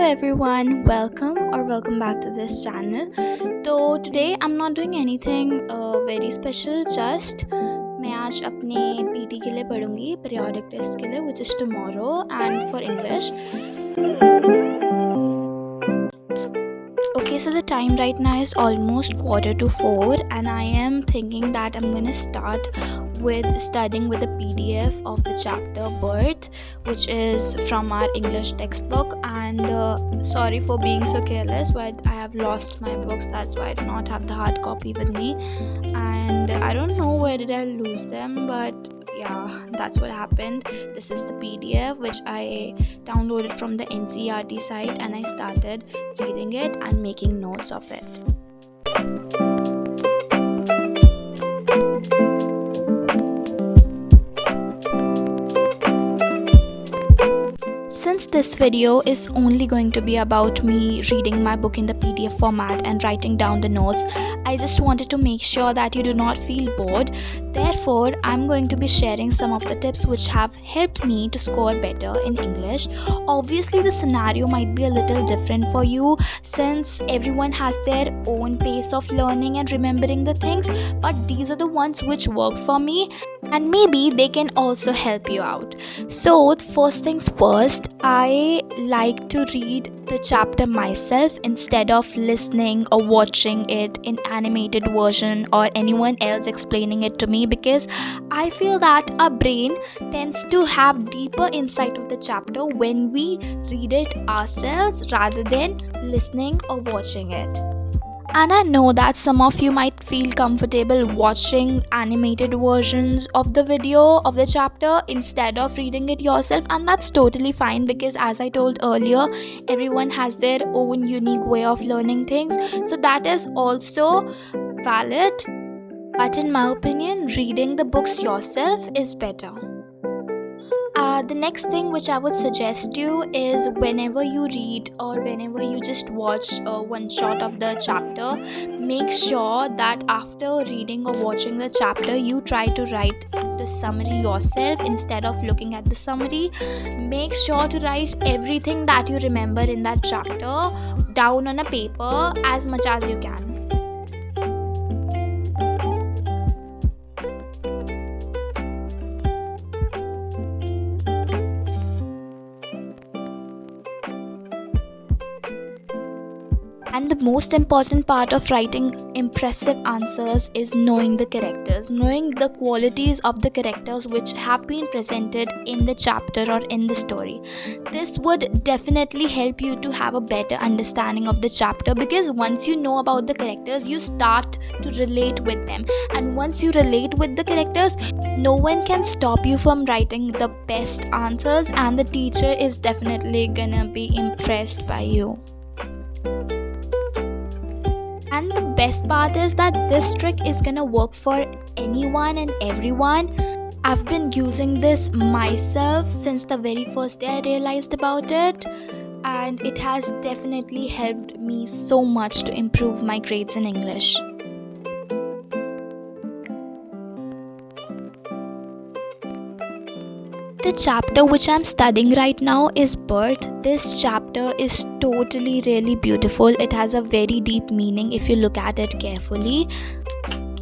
everyone, welcome back to this channel. तो today I'm not doing anything very special, just मैं आज अपने PT के लिए पढ़ूंगी periodic test के लिए, which is tomorrow, and for English. Okay, so the time right now is almost 3:45 and I am thinking that I'm gonna start with studying with the PDF of the chapter Birth, which is from our English textbook. And sorry for being so careless, but I have lost my books, that's why I do not have the hard copy with me, and I don't know where did I lose them, but yeah, that's what happened. This is the PDF which I downloaded from the NCERT site, and I started reading it and making notes of it. Since this video is only going to be about me reading my book in the PDF format and writing down the notes, I just wanted to make sure that you do not feel bored. Therefore, I'm going to be sharing some of the tips which have helped me to score better in English. Obviously, the scenario might be a little different for you since everyone has their own pace of learning and remembering the things, but these are the ones which worked for me and maybe they can also help you out. So, first things first, I like to read the chapter myself instead of listening or watching it in animated version or anyone else explaining it to me, because I feel that our brain tends to have deeper insight of the chapter when we read it ourselves rather than listening or watching it. And I know that some of you might feel comfortable watching animated versions of the video of the chapter instead of reading it yourself, and that's totally fine because, as I told earlier, everyone has their own unique way of learning things, so that is also valid. But in my opinion, reading the books yourself is better. The next thing which I would suggest you is, whenever you read or whenever you just watch one shot of the chapter, make sure that after reading or watching the chapter, you try to write the summary yourself instead of looking at the summary. Make sure to write everything that you remember in that chapter down on a paper as much as you can. And the most important part of writing impressive answers is knowing the characters, knowing the qualities of the characters which have been presented in the chapter or in the story. This would definitely help you to have a better understanding of the chapter, because once you know about the characters, you start to relate with them. And once you relate with the characters, no one can stop you from writing the best answers, and the teacher is definitely gonna be impressed by you. And the best part is that this trick is gonna work for anyone and everyone. I've been using this myself since the very first day I realized about it, and it has definitely helped me so much to improve my grades in English. The chapter which I'm studying right now is Birth. This chapter is totally really beautiful. It has a very deep meaning if you look at it carefully.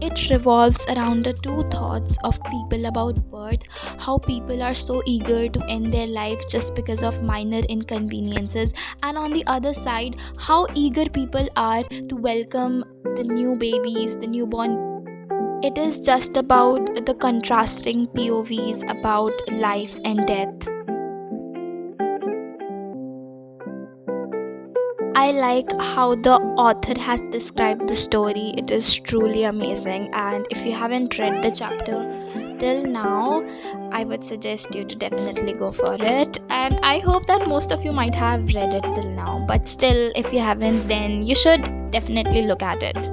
It revolves around the two thoughts of people about birth, how people are so eager to end their lives just because of minor inconveniences, and on the other side, how eager people are to welcome the new babies, the newborn. It is just about the contrasting POVs about life and death. I like how the author has described the story. It is truly amazing, and if you haven't read the chapter till now, I would suggest you to definitely go for it. And I hope that most of you might have read it till now, but still, if you haven't, then you should definitely look at it.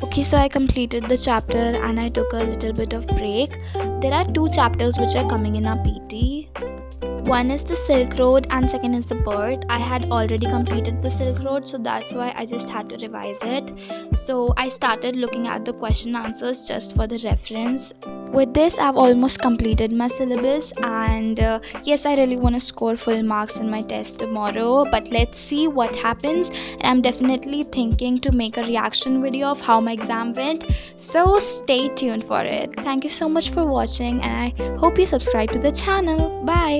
Okay, so I completed the chapter and I took a little bit of break. There are two chapters which are coming in our PT. One is the Silk Road and second is the Birth. I had already completed the Silk Road, so that's why I just had to revise it. So I started looking at the question answers just for the reference. With this, I've almost completed my syllabus, and yes, I really want to score full marks in my test tomorrow, but let's see what happens. And I'm definitely thinking to make a reaction video of how my exam went, so stay tuned for it. Thank you so much for watching, and I hope you subscribe to the channel. Bye.